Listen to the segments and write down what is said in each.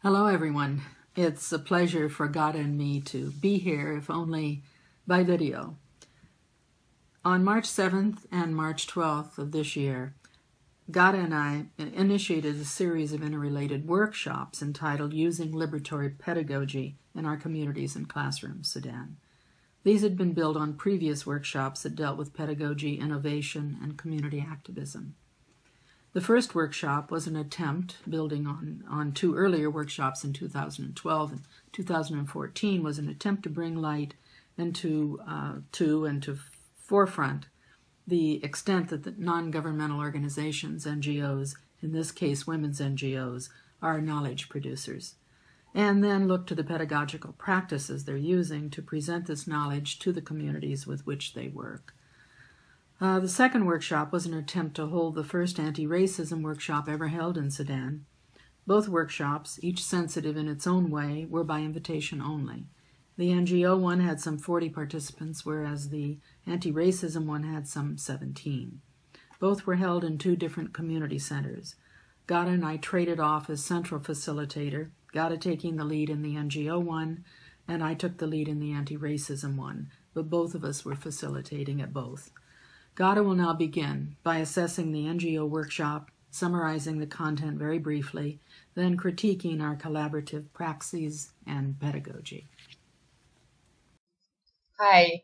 Hello, everyone. It's a pleasure for Gada and me to be here, if only by video. On March 7th and March 12th of this year, Gada and I initiated a series of interrelated workshops entitled Using Liberatory Pedagogy in Our Communities and Classrooms, Sudan. These had been built on previous workshops that dealt with pedagogy, innovation, and community activism. The first workshop was an attempt, building on two earlier workshops in 2012 and 2014, was an attempt to bring light into forefront the extent that the non-governmental organizations, NGOs, in this case women's NGOs, are knowledge producers, and then look to the pedagogical practices they're using to present this knowledge to the communities with which they work. The second workshop was an attempt to hold the first anti-racism workshop ever held in Sudan. Both workshops, each sensitive in its own way, were by invitation only. The NGO one had some 40 participants, whereas the anti-racism one had some 17. Both were held in two different community centers. Gada and I traded off as central facilitator, Gada taking the lead in the NGO one, and I took the lead in the anti-racism one, but both of us were facilitating at both. Gada will now begin by assessing the NGO workshop, summarizing the content very briefly, then critiquing our collaborative praxes and pedagogy. Hi,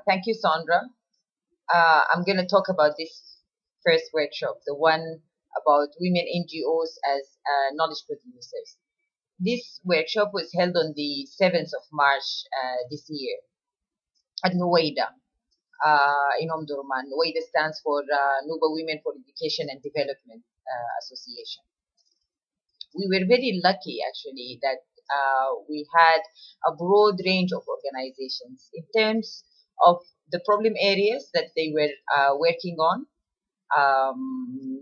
thank you, Sondra. I'm going to talk about this first workshop, the one about women NGOs as knowledge producers. This workshop was held on the 7th of March this year at Nuwaida. In Omdurman. Nuwaida stands for Nuba Women for Education and Development Association. We were very lucky, actually, that we had a broad range of organizations in terms of the problem areas that they were working on,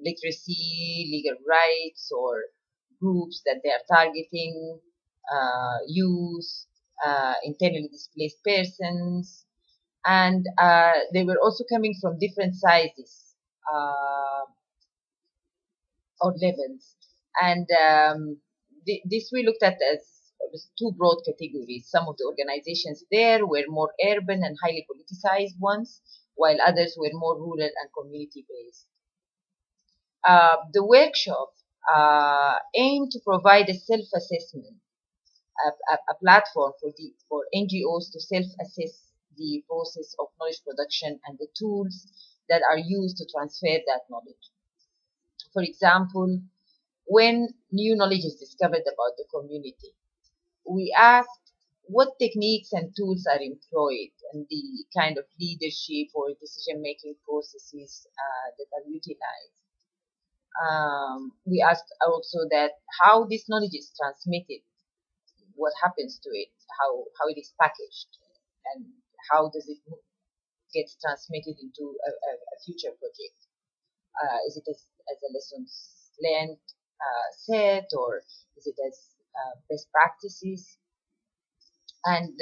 literacy, legal rights, or groups that they are targeting, youth, internally displaced persons, and they were also coming from different sizes or levels. And this we looked at as two broad categories. Some of the organizations there were more urban and highly politicized ones, while others were more rural and community-based. The workshop aimed to provide a self-assessment, a platform for NGOs to self-assess the process of knowledge production and the tools that are used to transfer that knowledge. For example, when new knowledge is discovered about the community, we asked what techniques and tools are employed and the kind of leadership or decision-making processes that are utilized. We asked also that how this knowledge is transmitted, what happens to it, how it is packaged, and how does it get transmitted into a future project? Is it as a lessons learned set, or is it as best practices? And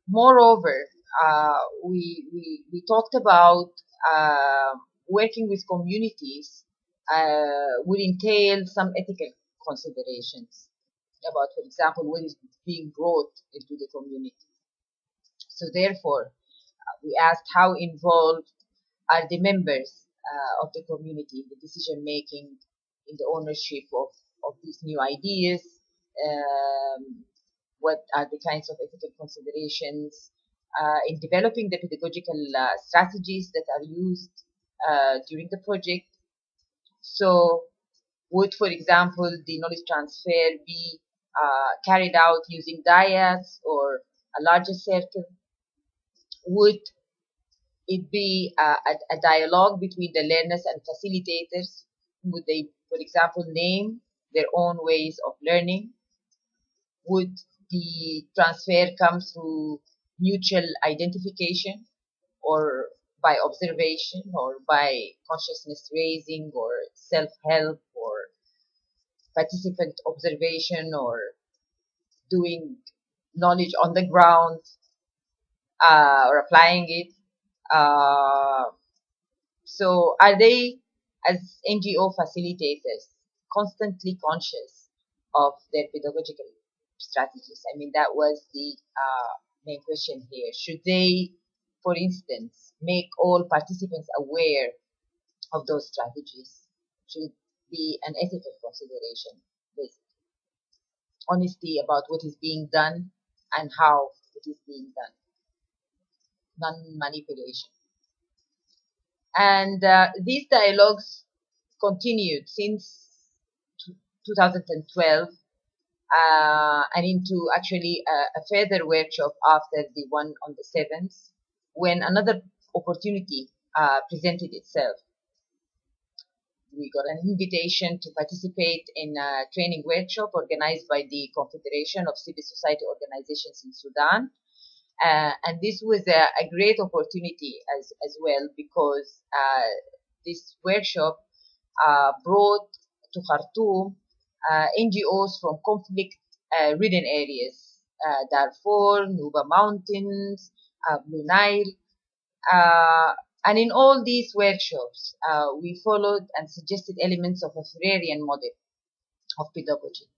moreover, we talked about working with communities would entail some ethical considerations about, for example, what is being brought into the community. So therefore, we asked how involved are the members of the community in the decision making, in the ownership of these new ideas, what are the kinds of ethical considerations in developing the pedagogical strategies that are used during the project. So would, for example, the knowledge transfer be carried out using dyads or a larger circle? Would it be a dialogue between the learners and facilitators? Would they, for example, name their own ways of learning? Would the transfer come through mutual identification, or by observation, or by consciousness raising, or self-help, or participant observation, or doing knowledge on the ground, or applying it? So are they, as NGO facilitators, constantly conscious of their pedagogical strategies. I mean, that was the main question here. Should they, for instance, make all participants aware of those strategies? Should be an ethical consideration, basically. Honesty about what is being done and how it is being done. Non-manipulation. And these dialogues continued since 2012 and into actually a further workshop after the one on the 7th, when another opportunity presented itself. We got an invitation to participate in a training workshop organized by the Confederation of Civil Society Organizations in Sudan. And this was a great opportunity as well, because this workshop brought to Khartoum NGOs from conflict-ridden areas, Darfur, Nuba Mountains, Blue Nile. And in all these workshops, we followed and suggested elements of a Freirean model of pedagogy,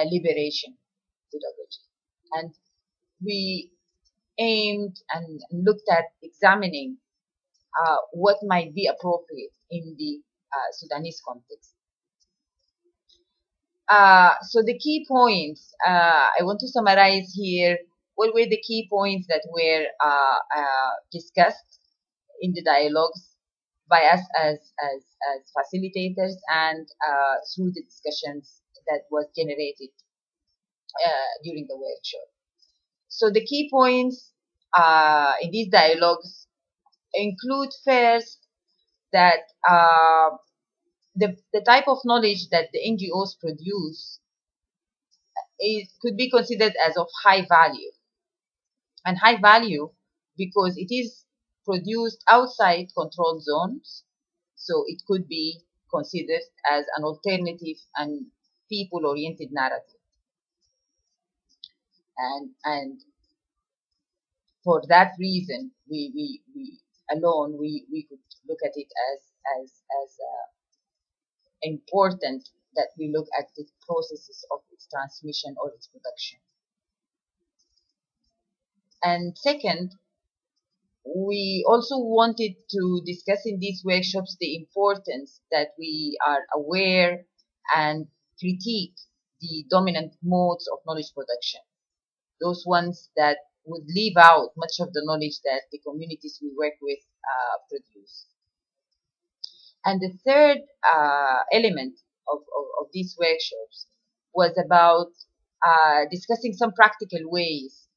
liberation pedagogy. And we aimed and looked at examining what might be appropriate in the Sudanese context. So the key points, I want to summarize here what were the key points that were discussed in the dialogues by us as facilitators and through the discussions that was generated during the workshop. So the key points in these dialogues include first that the type of knowledge that the NGOs produce could be considered as of high value. And high value because it is produced outside controlled zones, so it could be considered as an alternative and people-oriented narrative. And for that reason, we could look at it as important that we look at the processes of its transmission or its production. And second, we also wanted to discuss in these workshops the importance that we are aware and critique the dominant modes of knowledge production, those ones that would leave out much of the knowledge that the communities we work with produce. And the third element of these workshops was about discussing some practical ways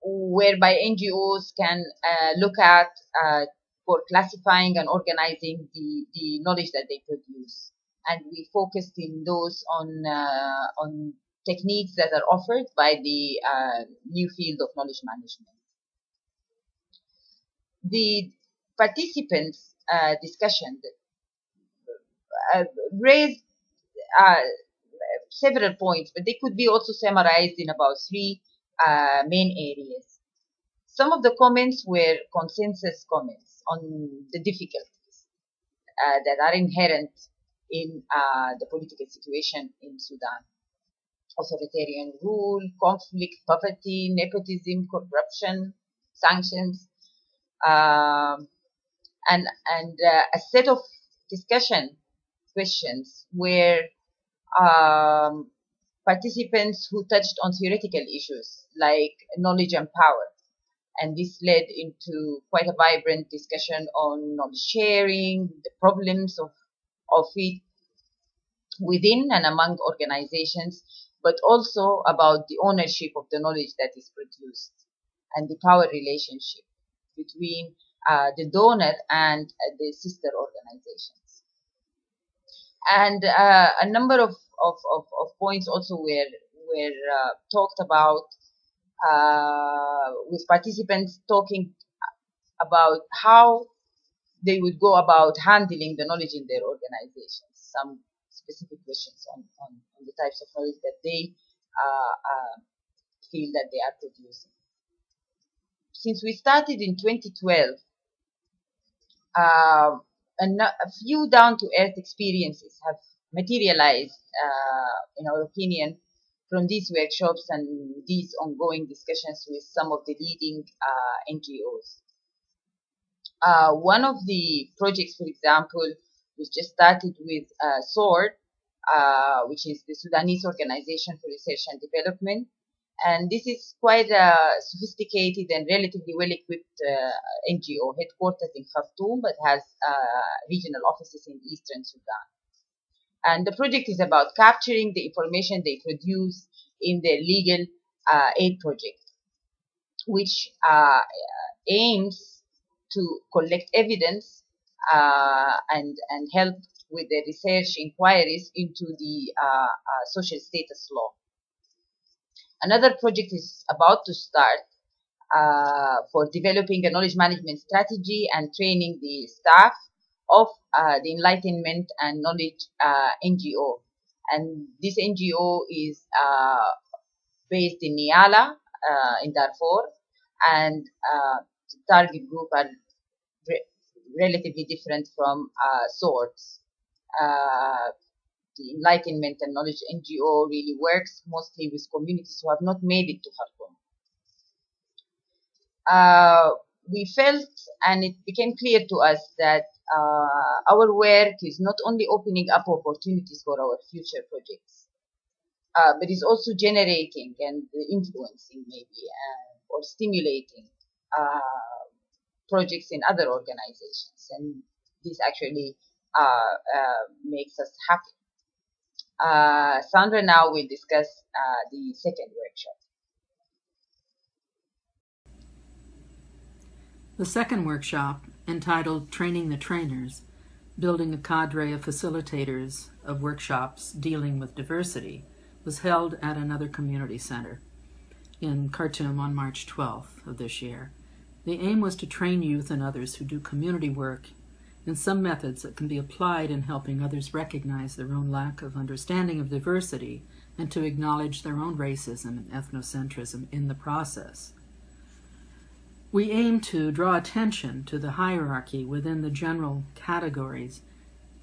whereby NGOs can look at for classifying and organizing the knowledge that they produce. And we focused in those on techniques that are offered by the new field of knowledge management. The participants' discussion raised several points, but they could be also summarized in about three main areas. Some of the comments were consensus comments on the difficulties that are inherent in the political situation in Sudan. Authoritarian rule, conflict, poverty, nepotism, corruption, sanctions, and a set of discussion questions where participants who touched on theoretical issues like knowledge and power. And this led into quite a vibrant discussion on knowledge sharing, the problems of it within and among organizations, but also about the ownership of the knowledge that is produced and the power relationship between the donor and the sister organizations. And a number of points also were talked about with participants talking about how they would go about handling the knowledge in their organizations. Some specific questions on the types of knowledge that they feel that they are producing. Since we started in 2012, a few down-to-earth experiences have materialized, in our opinion, from these workshops and these ongoing discussions with some of the leading NGOs. One of the projects, for example, was just started with SWORD, which is the Sudanese Organization for Research and Development. And this is quite a sophisticated and relatively well-equipped NGO, headquartered in Khartoum, but has regional offices in eastern Sudan. And the project is about capturing the information they produce in their legal aid project, which aims to collect evidence and help with the research inquiries into the social status law. Another project is about to start for developing a knowledge management strategy and training the staff of the Enlightenment and Knowledge NGO. And this NGO is based in Niala in Darfur, and the target group are relatively different from SWORD's. The Enlightenment and Knowledge NGO really works mostly with communities who have not made it to Khartoum. We felt, and it became clear to us, that our work is not only opening up opportunities for our future projects, but is also generating and influencing maybe or stimulating projects in other organizations. And this actually makes us happy. Sondra now will discuss the second workshop. The second workshop, entitled Training the Trainers, Building a Cadre of Facilitators of Workshops Dealing with Diversity, was held at another community center in Khartoum on March 12th of this year. The aim was to train youth and others who do community work in some methods that can be applied in helping others recognize their own lack of understanding of diversity and to acknowledge their own racism and ethnocentrism in the process. We aim to draw attention to the hierarchy within the general categories,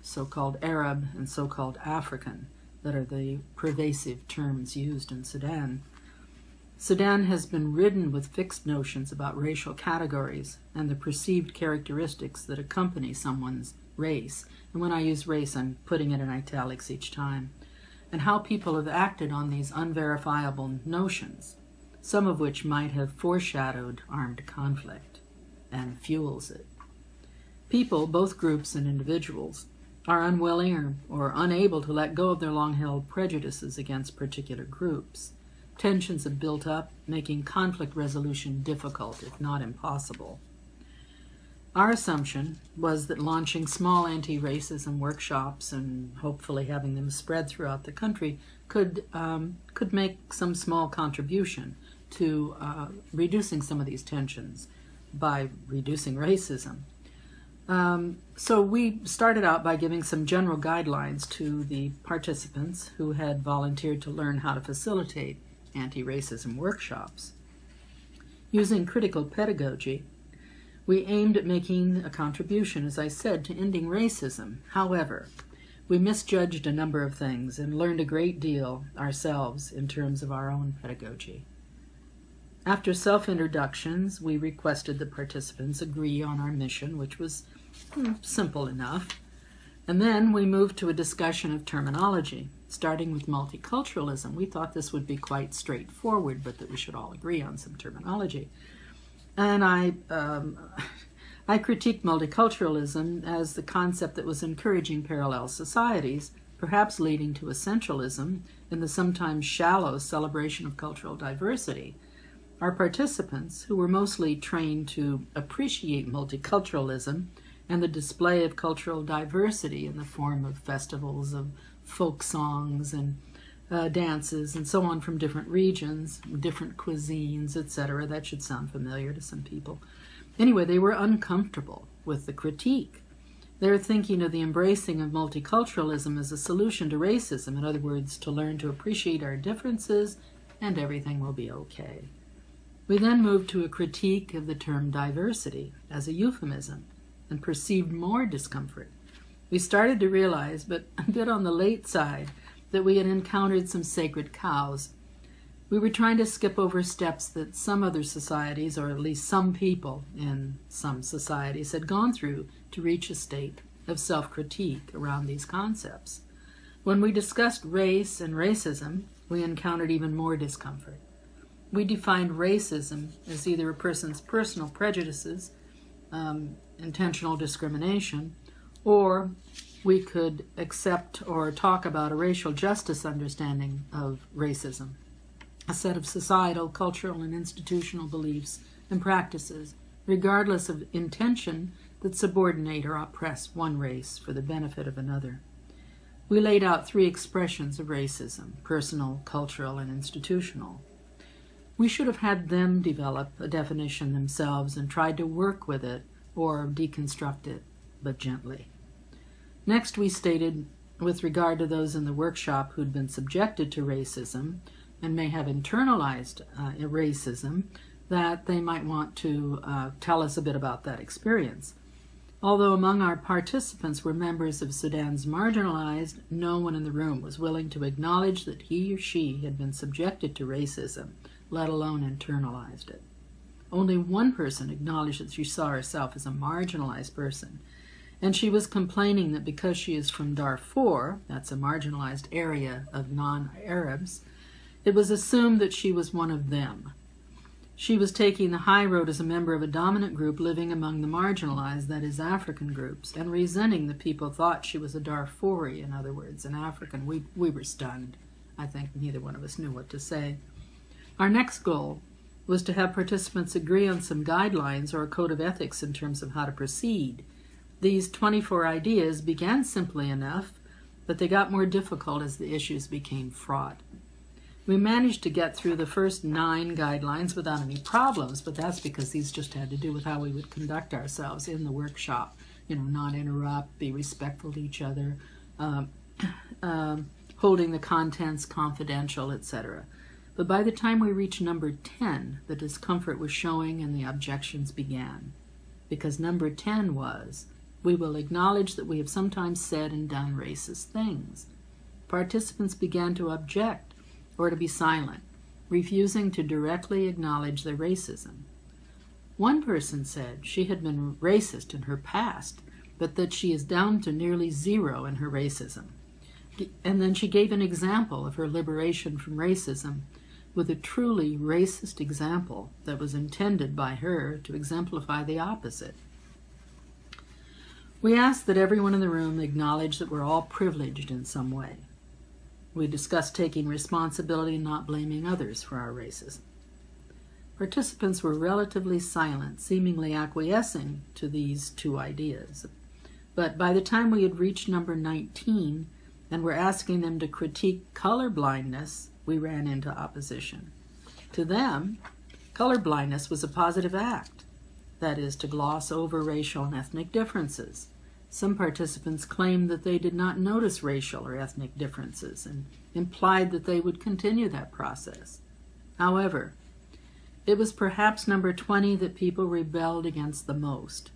so-called Arab and so-called African, that are the pervasive terms used in Sudan. Sudan has been ridden with fixed notions about racial categories and the perceived characteristics that accompany someone's race. And when I use race, I'm putting it in italics each time. And how people have acted on these unverifiable notions, some of which might have foreshadowed armed conflict and fuels it. People, both groups and individuals, are unwilling or unable to let go of their long-held prejudices against particular groups. Tensions have built up, making conflict resolution difficult, if not impossible. Our assumption was that launching small anti-racism workshops and hopefully having them spread throughout the country could make some small contribution to reducing some of these tensions by reducing racism. So we started out by giving some general guidelines to the participants who had volunteered to learn how to facilitate anti-racism workshops. Using critical pedagogy, we aimed at making a contribution, as I said, to ending racism. However, we misjudged a number of things and learned a great deal ourselves in terms of our own pedagogy. After self-introductions, we requested the participants agree on our mission, which was simple enough. And then we moved to a discussion of terminology, starting with multiculturalism. We thought this would be quite straightforward, but that we should all agree on some terminology. And I critiqued multiculturalism as the concept that was encouraging parallel societies, perhaps leading to essentialism in the sometimes shallow celebration of cultural diversity. Our participants, who were mostly trained to appreciate multiculturalism and the display of cultural diversity in the form of festivals of folk songs and dances and so on from different regions, different cuisines, etc. That should sound familiar to some people. Anyway, they were uncomfortable with the critique. They're thinking of the embracing of multiculturalism as a solution to racism, in other words, to learn to appreciate our differences and everything will be okay. We then moved to a critique of the term diversity as a euphemism and perceived more discomfort We started to realize, but a bit on the late side, that we had encountered some sacred cows. We were trying to skip over steps that some other societies, or at least some people in some societies, had gone through to reach a state of self-critique around these concepts. When we discussed race and racism, we encountered even more discomfort. We defined racism as either a person's personal prejudices, intentional discrimination, or we could accept or talk about a racial justice understanding of racism, a set of societal, cultural, and institutional beliefs and practices, regardless of intention, that subordinate or oppress one race for the benefit of another. We laid out 3 expressions of racism: personal, cultural, and institutional. We should have had them develop a definition themselves and tried to work with it or deconstruct it, but gently. Next, we stated, with regard to those in the workshop who'd been subjected to racism and may have internalized racism, that they might want to tell us a bit about that experience. Although among our participants were members of Sudan's marginalized, no one in the room was willing to acknowledge that he or she had been subjected to racism, let alone internalized it. Only one person acknowledged that she saw herself as a marginalized person, and she was complaining that because she is from Darfur, that's a marginalized area of non-Arabs, it was assumed that she was one of them. She was taking the high road as a member of a dominant group living among the marginalized, that is, African groups, and resenting that people thought she was a Darfuri, in other words, an African. We were stunned. I think neither one of us knew what to say. Our next goal was to have participants agree on some guidelines or a code of ethics in terms of how to proceed. These 24 ideas began simply enough, but they got more difficult as the issues became fraught. We managed to get through the first 9 guidelines without any problems, but that's because these just had to do with how we would conduct ourselves in the workshop. Not interrupt, be respectful to each other, holding the contents confidential, etc. But by the time we reached number 10, the discomfort was showing and the objections began. Because number 10 was, we will acknowledge that we have sometimes said and done racist things. Participants began to object or to be silent, refusing to directly acknowledge their racism. One person said she had been racist in her past, but that she is down to nearly 0 in her racism. And then she gave an example of her liberation from racism with a truly racist example that was intended by her to exemplify the opposite. We asked that everyone in the room acknowledge that we're all privileged in some way. We discussed taking responsibility and not blaming others for our racism. Participants were relatively silent, seemingly acquiescing to these 2 ideas. But by the time we had reached number 19 and were asking them to critique color blindness, we ran into opposition. To them, color blindness was a positive act, that is, to gloss over racial and ethnic differences. Some participants claimed that they did not notice racial or ethnic differences and implied that they would continue that process. However, it was perhaps number 20 that people rebelled against the most.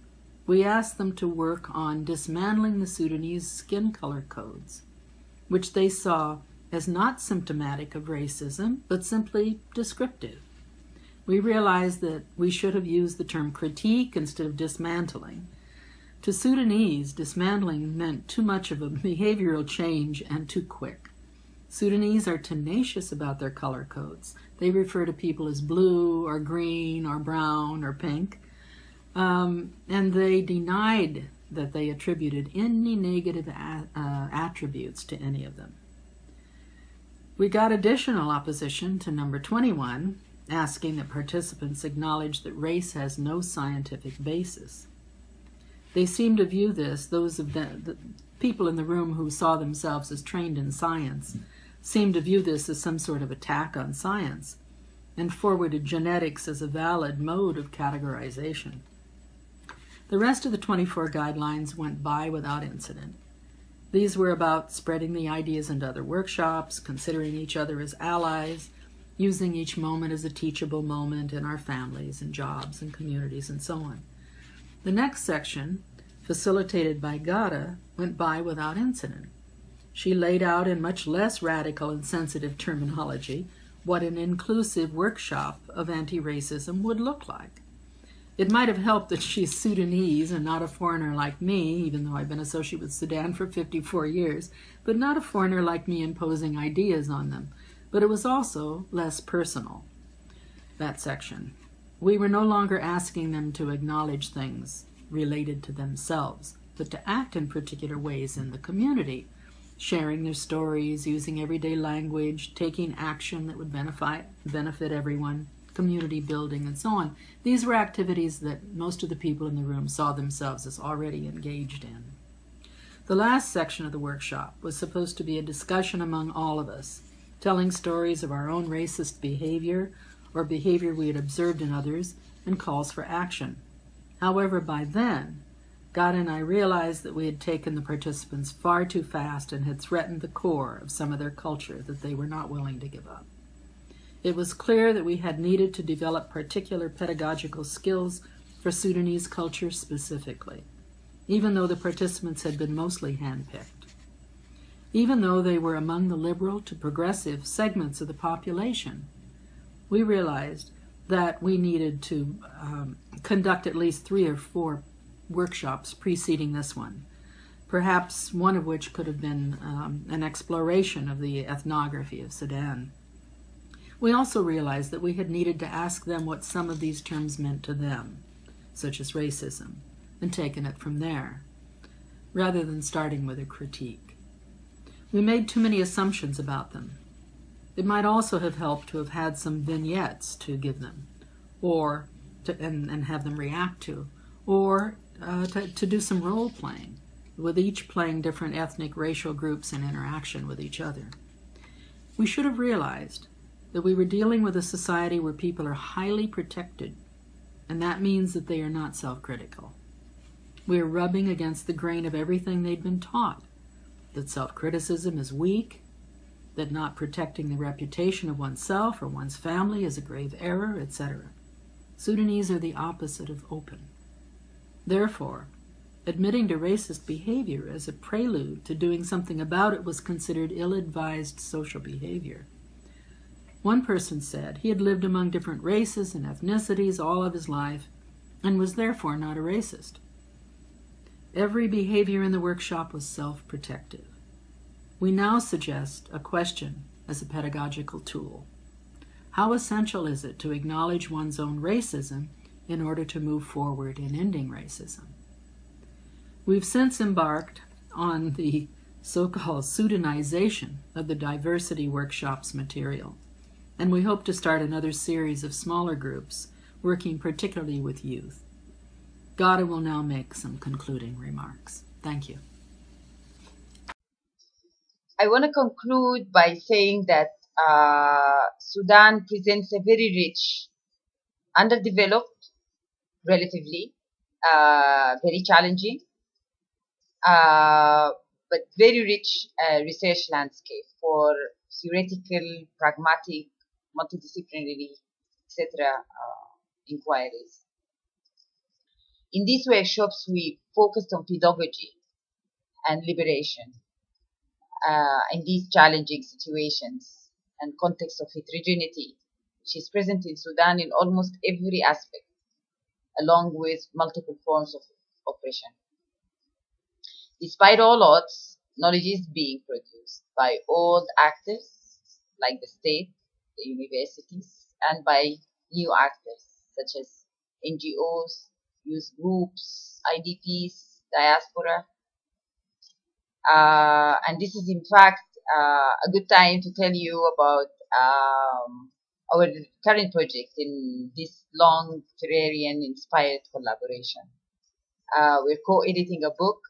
We asked them to work on dismantling the Sudanese skin color codes, which they saw as not symptomatic of racism, but simply descriptive. We realized that we should have used the term critique instead of dismantling. To Sudanese, dismantling meant too much of a behavioral change and too quick. Sudanese are tenacious about their color codes. They refer to people as blue or green or brown or pink, and they denied that they attributed any negative attributes to any of them. We got additional opposition to number 21, asking that participants acknowledge that race has no scientific basis. They seemed to view this, those of the people in the room who saw themselves as trained in science, seemed to view this as some sort of attack on science, and forwarded genetics as a valid mode of categorization. The rest of the 24 guidelines went by without incident. These were about spreading the ideas into other workshops, considering each other as allies, using each moment as a teachable moment in our families and jobs and communities and so on. The next section facilitated by Gada, went by without incident. She laid out in much less radical and sensitive terminology what an inclusive workshop of anti-racism would look like. It might have helped that she's Sudanese and not a foreigner like me, even though I've been associated with Sudan for 54 years, but not a foreigner like me imposing ideas on them. But it was also less personal, that section. We were no longer asking them to acknowledge things related to themselves, but to act in particular ways in the community, sharing their stories, using everyday language, taking action that would benefit everyone, community building, and so on. These were activities that most of the people in the room saw themselves as already engaged in. The last section of the workshop was supposed to be a discussion among all of us, telling stories of our own racist behavior or behavior we had observed in others, and calls for action. However, by then, Gada and I realized that we had taken the participants far too fast and had threatened the core of some of their culture that they were not willing to give up. It was clear that we had needed to develop particular pedagogical skills for Sudanese culture specifically, even though the participants had been mostly handpicked. Even though they were among the liberal to progressive segments of the population, we realized that we needed to conduct at least 3 or 4 workshops preceding this one, perhaps one of which could have been an exploration of the ethnography of Sudan. We also realized that we had needed to ask them what some of these terms meant to them, such as racism, and taken it from there, rather than starting with a critique. We made too many assumptions about them. It might also have helped to have had some vignettes to give them, or and have them react to, or to do some role-playing, with each playing different ethnic, racial groups in interaction with each other. We should have realized that we were dealing with a society where people are highly protected, and that means that they are not self-critical. We are rubbing against the grain of everything they'd been taught, that self-criticism is weak, that not protecting the reputation of oneself or one's family is a grave error, etc. Sudanese are the opposite of open. Therefore, admitting to racist behavior as a prelude to doing something about it was considered ill-advised social behavior. One person said he had lived among different races and ethnicities all of his life and was therefore not a racist. Every behavior in the workshop was self-protective. We now suggest a question as a pedagogical tool. How essential is it to acknowledge one's own racism in order to move forward in ending racism? We've since embarked on the so-called Sudanization of the diversity workshops material, and we hope to start another series of smaller groups working particularly with youth. Gada will now make some concluding remarks. Thank you. I want to conclude by saying that Sudan presents a very rich, underdeveloped, relatively, very challenging, but very rich research landscape for theoretical, pragmatic, multidisciplinary, etc. Inquiries. In these workshops, we focused on pedagogy and liberation in these challenging situations and context of heterogeneity, which is present in Sudan in almost every aspect, along with multiple forms of oppression. Despite all odds, knowledge is being produced by old actors like the state, the universities, and by new actors such as NGOs, youth groups, IDPs, diaspora. And this is in fact a good time to tell you about our current project in this long Ferrarian inspired collaboration. We're co-editing a book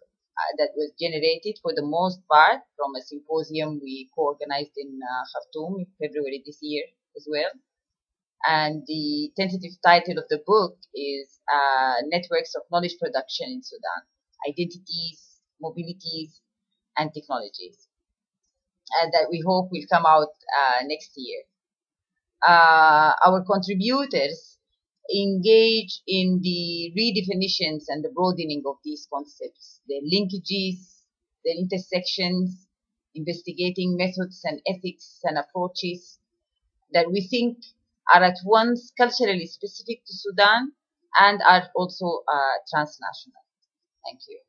that was generated for the most part from a symposium we co-organized in Khartoum in February this year as well. And the tentative title of the book is Networks of Knowledge Production in Sudan, Identities, Mobilities, and Technologies, and that we hope will come out next year. Our contributors engage in the redefinitions and the broadening of these concepts, their linkages, their intersections, investigating methods and ethics and approaches that we think are at once culturally specific to Sudan and are also transnational. Thank you.